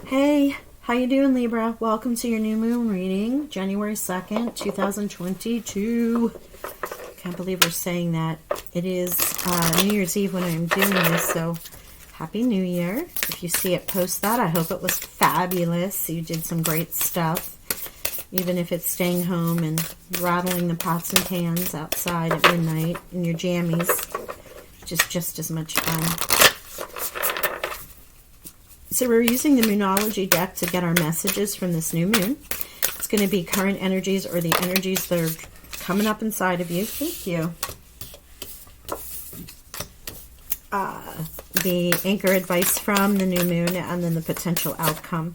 Hey, how you doing, Libra? Welcome to your new moon reading, January 2nd, 2022. Can't believe we're saying that. It is New Year's Eve when I'm doing this, so Happy New Year. If you see it, post that. I hope it was fabulous. You did some great stuff, even if it's staying home and rattling the pots and pans outside at midnight in your jammies. Just as much fun. So we're using the Moonology deck to get our messages from this new moon. It's going to be current energies or the energies that are coming up inside of you. Thank you. The anchor advice from the new moon and then the potential outcome.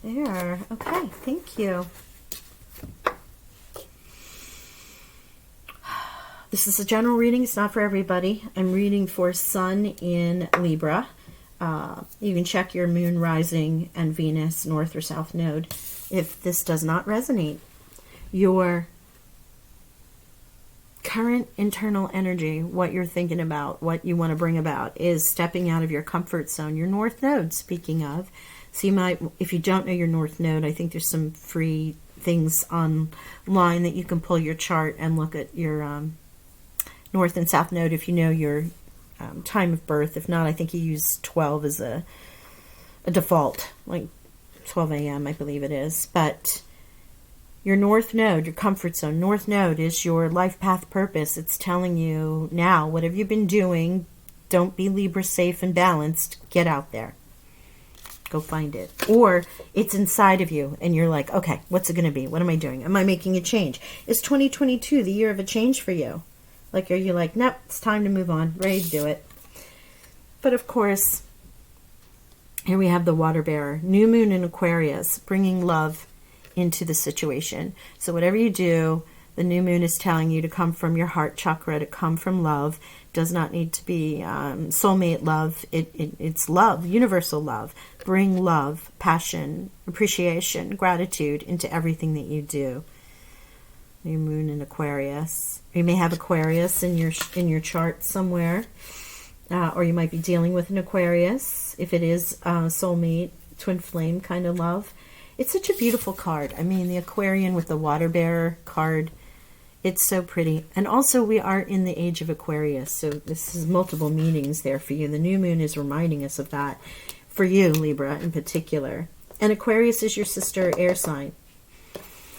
There. Okay. Thank you. This is a general reading. It's not for everybody. I'm reading for Sun in Libra. You can check your moon, rising, and Venus, north or south node if this does not resonate. Your current internal energy, what you're thinking about, what you want to bring about, is stepping out of your comfort zone. Your north node, speaking of. So you might, if you don't know your north node, I think there's some free things online that you can pull your chart and look at your north and south node if you know your time of birth. If not, I think you use 12 as a default, like 12 a.m. I believe it is. But your north node, your comfort zone, north node is your life path purpose. It's telling you now, what have you been doing? Don't be Libra safe and balanced. Get out there. Go find it. Or it's inside of you and you're like, okay, what's it going to be? What am I doing? Am I making a change? Is 2022 the year of a change for you? Like, are you like, nope, it's time to move on, ready to do it? But of course, here we have the water bearer, new moon in Aquarius, bringing love into the situation. So whatever you do, the new moon is telling you to come from your heart chakra, to come from love. Does not need to be soulmate love. It's love, universal love. Bring love, passion, appreciation, gratitude into everything that you do. New moon in Aquarius. You may have Aquarius in your chart somewhere, or you might be dealing with an Aquarius if it is soulmate, twin flame kind of love. It's such a beautiful card. I mean, the Aquarian with the water bearer card, it's so pretty. And also, we are in the age of Aquarius, so this is multiple meanings there for you. The new moon is reminding us of that for you, Libra, in particular. And Aquarius is your sister air sign.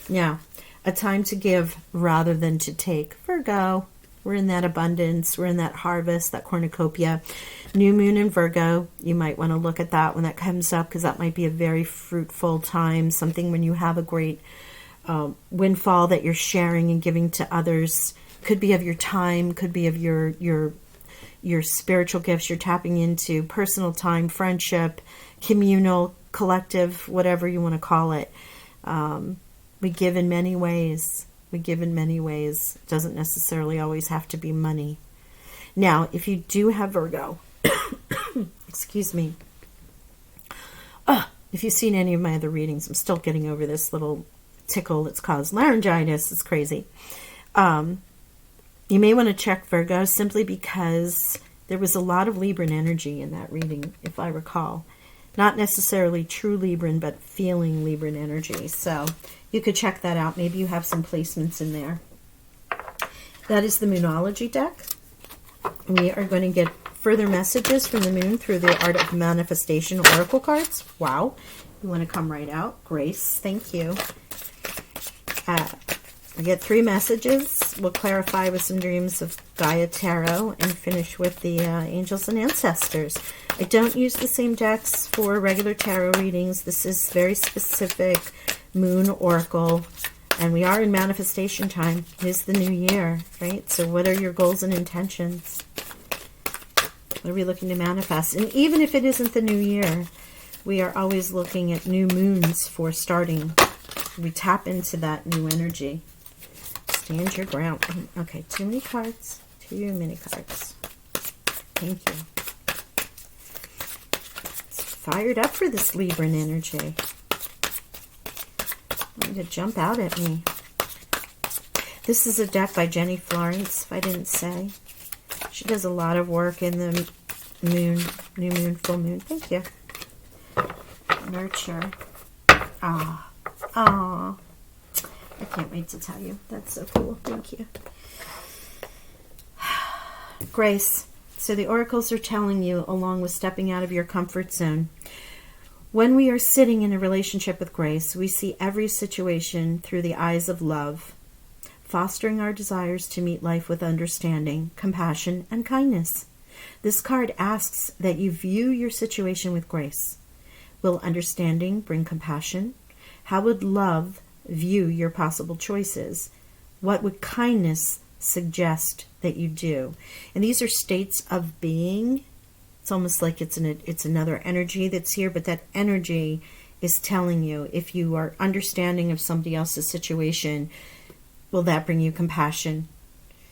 Now, a time to give rather than to take. Virgo, we're in that abundance, we're in that harvest, that cornucopia. New moon in Virgo, you might want to look at that when that comes up, because that might be a very fruitful time, something when you have a great windfall that you're sharing and giving to others. Could be of your time, could be of your spiritual gifts you're tapping into, personal time, friendship, communal, collective, whatever you want to call it. We give in many ways. We give in many ways. It doesn't necessarily always have to be money. Now, if you do have Virgo, excuse me, if you've seen any of my other readings, I'm still getting over this little tickle that's caused laryngitis. It's crazy. You may want to check Virgo simply because there was a lot of Libran energy in that reading, if I recall. Not necessarily true Libran, but feeling Libran energy. So you could check that out. Maybe you have some placements in there. That is the Moonology deck. We are going to get further messages from the moon through the Art of Manifestation Oracle cards. Wow. You want to come right out. Grace, thank you. I get 3 messages. We'll clarify with some dreams of Gaia Tarot and finish with the angels and ancestors. I don't use the same decks for regular tarot readings. This is very specific moon oracle, and we are in manifestation time. It is the new year, right? So what are your goals and intentions? What are we looking to manifest? And even if it isn't the new year, we are always looking at new moons for starting. We tap into that new energy. Stand your ground. Okay, too many cards. Too many cards. Thank you. Fired up for this Libran energy. Going to jump out at me. This is a deck by Jenny Florence, if I didn't say. She does a lot of work in the moon, new moon, full moon. Thank you. Nurture. Ah. Ah. I can't wait to tell you. That's so cool. Thank you. Grace. So the oracles are telling you, along with stepping out of your comfort zone, when we are sitting in a relationship with grace, we see every situation through the eyes of love, fostering our desires to meet life with understanding, compassion, and kindness. This card asks that you view your situation with grace. Will understanding bring compassion? How would love view your possible choices? What would kindness suggest that you do? And these are states of being. It's almost like it's another energy that's here, but that energy is telling you, if you are understanding of somebody else's situation, will that bring you compassion?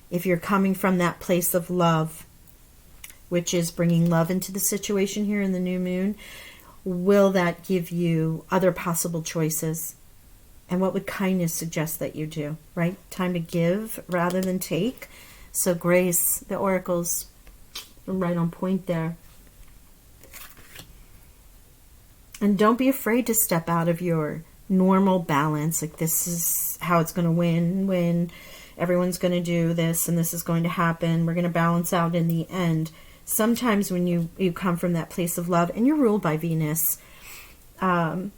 If you're coming from that place of love, which is bringing love into the situation here in the new moon, will that give you other possible choices? And what would kindness suggest that you do, right? Time to give rather than take. So Grace, the oracles are right on point there. And don't be afraid to step out of your normal balance. Like, this is how it's going to win, when everyone's going to do this and this is going to happen. We're going to balance out in the end. Sometimes when you come from that place of love and you're ruled by Venus, and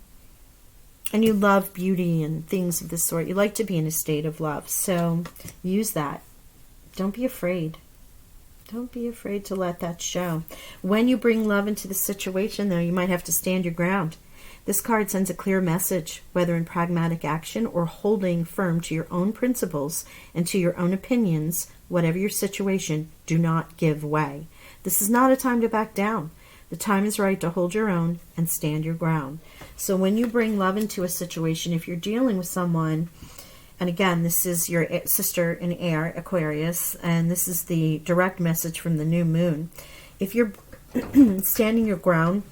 you love beauty and things of this sort, you like to be in a state of love. So use that. Don't be afraid. Don't be afraid to let that show. When you bring love into the situation, though, you might have to stand your ground. This card sends a clear message, whether in pragmatic action or holding firm to your own principles and to your own opinions. Whatever your situation, do not give way. This is not a time to back down. The time is right to hold your own and stand your ground. So when you bring love into a situation, if you're dealing with someone, and again, this is your sister in air, Aquarius, and this is the direct message from the new moon. If you're standing your ground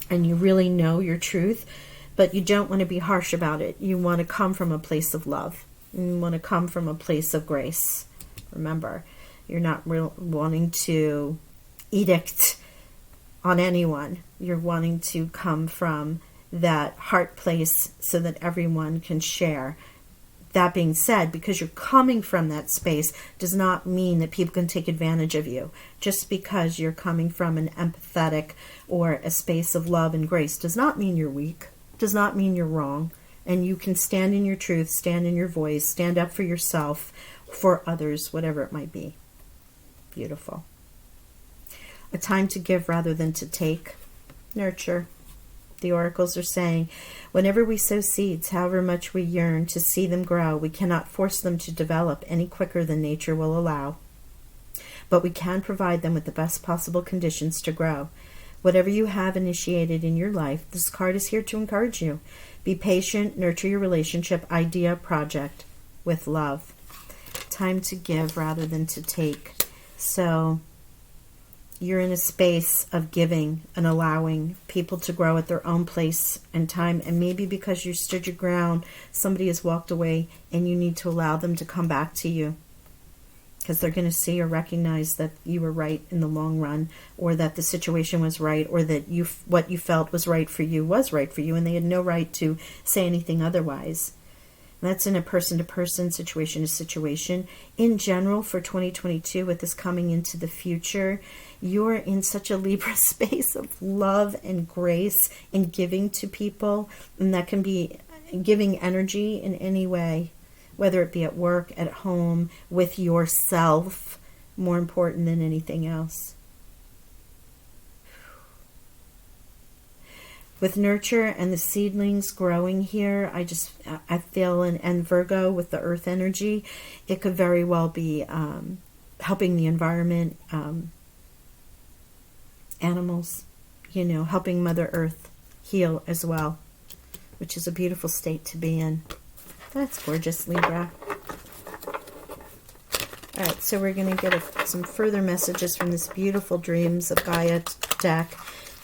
and you really know your truth, but you don't want to be harsh about it, you want to come from a place of love. You want to come from a place of grace. Remember, you're not wanting to edict on anyone. You're wanting to come from that heart place so that everyone can share. That being said, because you're coming from that space does not mean that people can take advantage of you. Just because you're coming from an empathetic or a space of love and grace does not mean you're weak, does not mean you're wrong. And you can stand in your truth, stand in your voice, stand up for yourself, for others, whatever it might be. Beautiful. A time to give rather than to take. Nurture. The oracles are saying, whenever we sow seeds, however much we yearn to see them grow, we cannot force them to develop any quicker than nature will allow. But we can provide them with the best possible conditions to grow. Whatever you have initiated in your life, this card is here to encourage you. Be patient, nurture your relationship, idea, project with love. Time to give rather than to take. So you're in a space of giving and allowing people to grow at their own place and time. And maybe because you stood your ground, somebody has walked away and you need to allow them to come back to you. Because they're going to see or recognize that you were right in the long run, or that the situation was right, or that what you felt was right for you was right for you, and they had no right to say anything otherwise. That's in a person-to-person, situation-to-situation. In general, for 2022, with this coming into the future, you're in such a Libra space of love and grace and giving to people. And that can be giving energy in any way, whether it be at work, at home, with yourself, more important than anything else. With nurture and the seedlings growing here, I feel, and Virgo with the earth energy, it could very well be helping the environment, animals, helping Mother Earth heal as well, which is a beautiful state to be in. That's gorgeous, Libra. All right, so we're going to get some further messages from this beautiful Dreams of Gaia deck.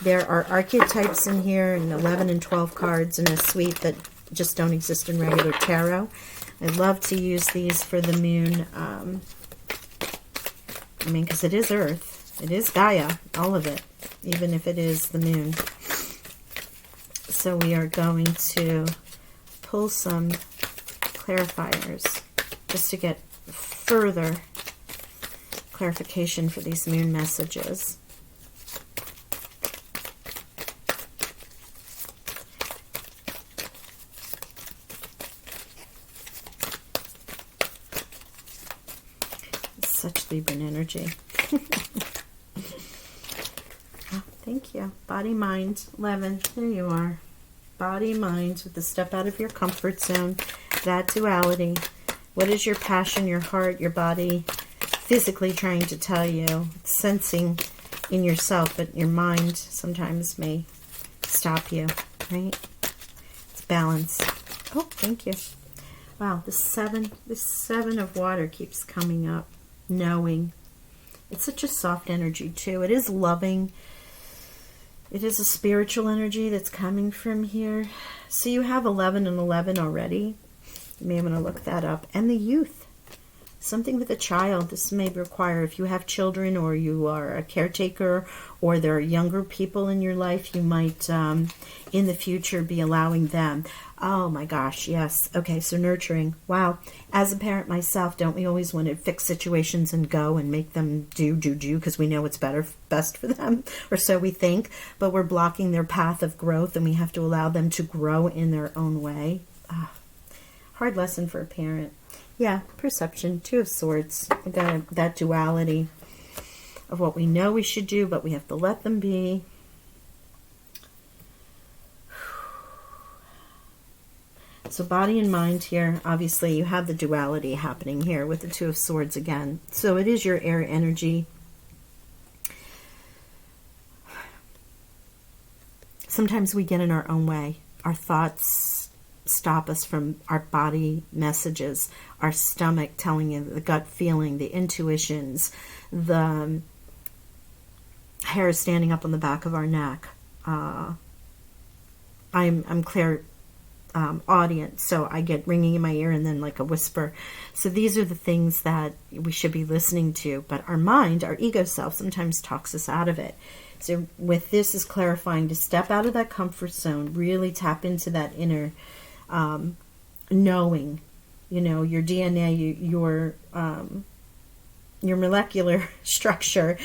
There are archetypes in here, and 11 and 12 cards in a suite that just don't exist in regular tarot. I love to use these for the moon. Because it is Earth. It is Gaia, all of it, even if it is the moon. So we are going to pull some clarifiers just to get further clarification for these moon messages. Such Libran energy. Oh, thank you. Body, mind, 11. There you are. Body, mind, with the step out of your comfort zone. That duality. What is your passion, your heart, your body physically trying to tell you? Sensing in yourself, but your mind sometimes may stop you, right? It's balance. Oh, thank you. Wow, the seven of water keeps coming up. Knowing. It's such a soft energy too. It is loving. It is a spiritual energy that's coming from here. So you have 11 and 11 already. You may want to look that up. And the youth. Something with a child. This may require, if you have children or you are a caretaker or there are younger people in your life, you might in the future be allowing them. Oh my gosh, yes. Okay, so nurturing. Wow. As a parent myself, don't we always want to fix situations and go and make them do because we know it's best for them, or so we think, but we're blocking their path of growth and we have to allow them to grow in their own way. Hard lesson for a parent. Yeah, perception, 2 of Swords. We got that duality of what we know we should do, but we have to let them be. So body and mind here, obviously you have the duality happening here with the 2 of Swords again. So it is your air energy. Sometimes we get in our own way. Our thoughts stop us from our body messages, our stomach telling you, the gut feeling, the intuitions, the hair standing up on the back of our neck. I'm clear audience, so I get ringing in my ear and then like a whisper. So these are the things that we should be listening to, but our mind, our ego self, sometimes talks us out of it. So with this is clarifying to step out of that comfort zone, really tap into that inner knowing, you know, your DNA, your molecular structure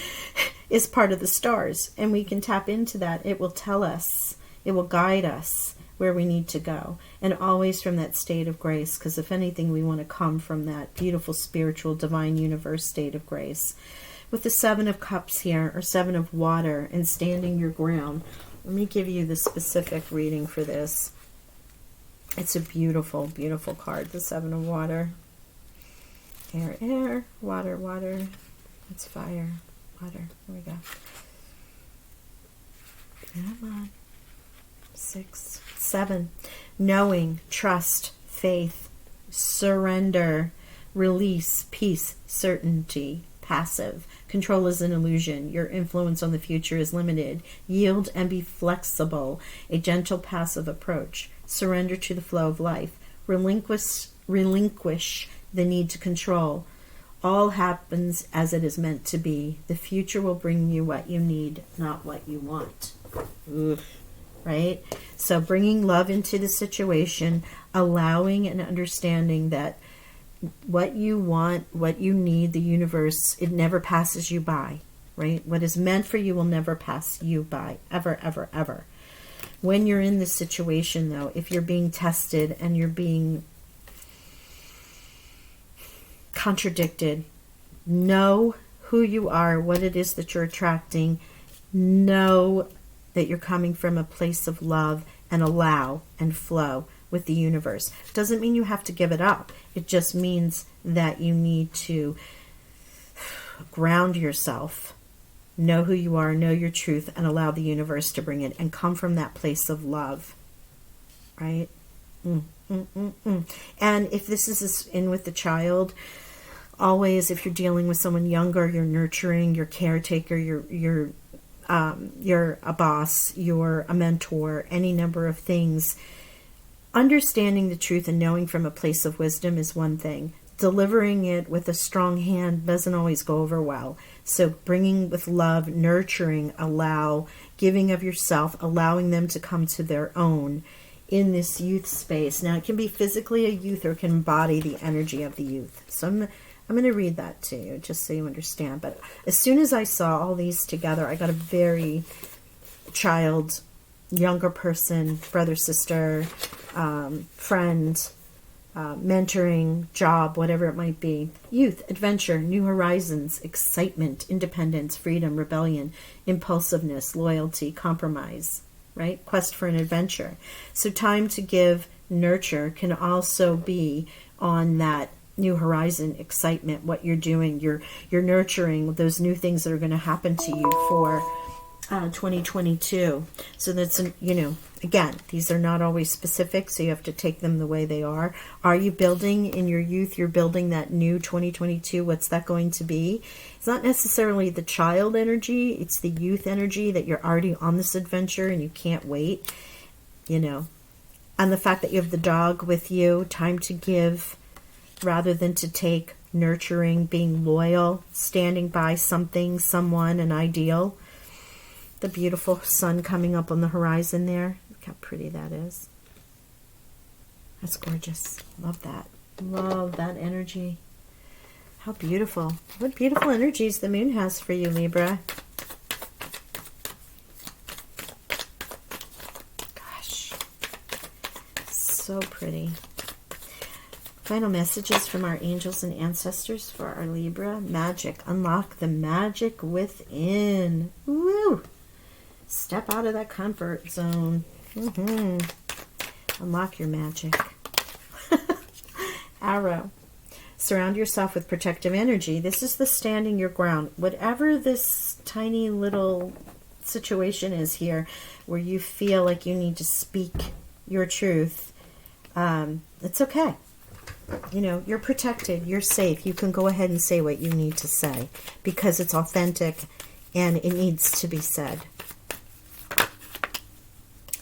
is part of the stars, and we can tap into that. It will tell us, it will guide us where we need to go, and always from that state of grace, because if anything, we want to come from that beautiful spiritual divine universe state of grace. With the 7 of Cups here, or 7 of water, and standing your ground, let me give you the specific reading for this. It's a beautiful, beautiful card, the 7 of water. Air, air, water, water. It's fire, water. Here we go. Come on. 6, 7. Knowing, trust, faith, surrender, release, peace, certainty, passive. Control is an illusion. Your influence on the future is limited. Yield and be flexible. A gentle, passive approach. Surrender to the flow of life. Relinquish the need to control. All happens as it is meant to be. The future will bring you what you need, not what you want. Oof. Right? So bringing love into the situation, allowing and understanding that what you want, what you need, the universe, it never passes you by, right? What is meant for you will never pass you by, ever, ever, ever. When you're in this situation, though, if you're being tested and you're being contradicted, know who you are, what it is that you're attracting, know that you're coming from a place of love, and allow and flow with the universe. Doesn't mean you have to give it up. It just means that you need to ground yourself, know who you are, know your truth, and allow the universe to bring it, and come from that place of love, right? And if this is in with the child, always, if you're dealing with someone younger, you're nurturing, you're caretaker, you're a boss, you're a mentor, any number of things. Understanding the truth and knowing from a place of wisdom is one thing. Delivering it with a strong hand doesn't always go over well. So bringing with love, nurturing, allow, giving of yourself, allowing them to come to their own in this youth space. Now, it can be physically a youth or it can embody the energy of the youth. So I'm going to read that to you just so you understand. But as soon as I saw all these together, I got a very child, younger person, brother, sister, friend, mentoring, job, whatever it might be. Youth, adventure, new horizons, excitement, independence, freedom, rebellion, impulsiveness, loyalty, compromise, right? Quest for an adventure. So time to give, nurture can also be on that new horizon, excitement, what you're doing. You're nurturing those new things that are going to happen to you for 2022. So that's, again, these are not always specific, so you have to take them the way they are. Are you building in your youth? You're building that new 2022. What's that going to be? It's not necessarily the child energy. It's the youth energy that you're already on this adventure and you can't wait, And the fact that you have the dog with you, time to give rather than to take, nurturing, being loyal, standing by something, someone, an ideal. The beautiful sun coming up on the horizon there. Look how pretty that is. That's gorgeous. Love that. Love that energy. How beautiful. What beautiful energies the moon has for you, Libra. Gosh. So pretty. Final messages from our angels and ancestors for our Libra. Magic. Unlock the magic within. Woo! Step out of that comfort zone. Unlock your magic. Arrow. Surround yourself with protective energy. This is the standing your ground. Whatever this tiny little situation is here where you feel like you need to speak your truth, it's okay. You're protected. You're safe. You can go ahead and say what you need to say because it's authentic and it needs to be said.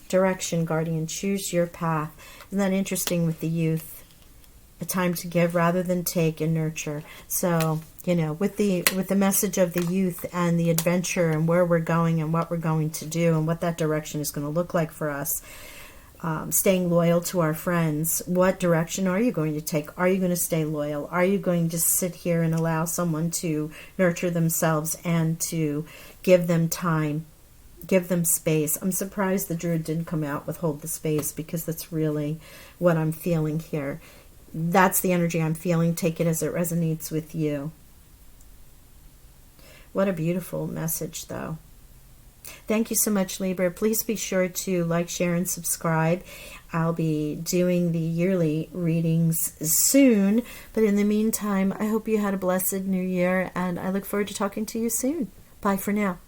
Direction, guardian. Choose your path. Isn't that interesting with the youth? A time to give rather than take and nurture. So, with the message of the youth and the adventure and where we're going and what we're going to do and what that direction is going to look like for us, staying loyal to our friends. What direction are you going to take? Are you going to stay loyal? Are you going to sit here and allow someone to nurture themselves and to give them time? Give them space. I'm surprised the Druid didn't come out with hold the space because that's really what I'm feeling here. That's the energy I'm feeling. Take it as it resonates with you. What a beautiful message, though. Thank you so much, Libra. Please be sure to like, share, and subscribe. I'll be doing the yearly readings soon. But in the meantime, I hope you had a blessed new year, and I look forward to talking to you soon. Bye for now.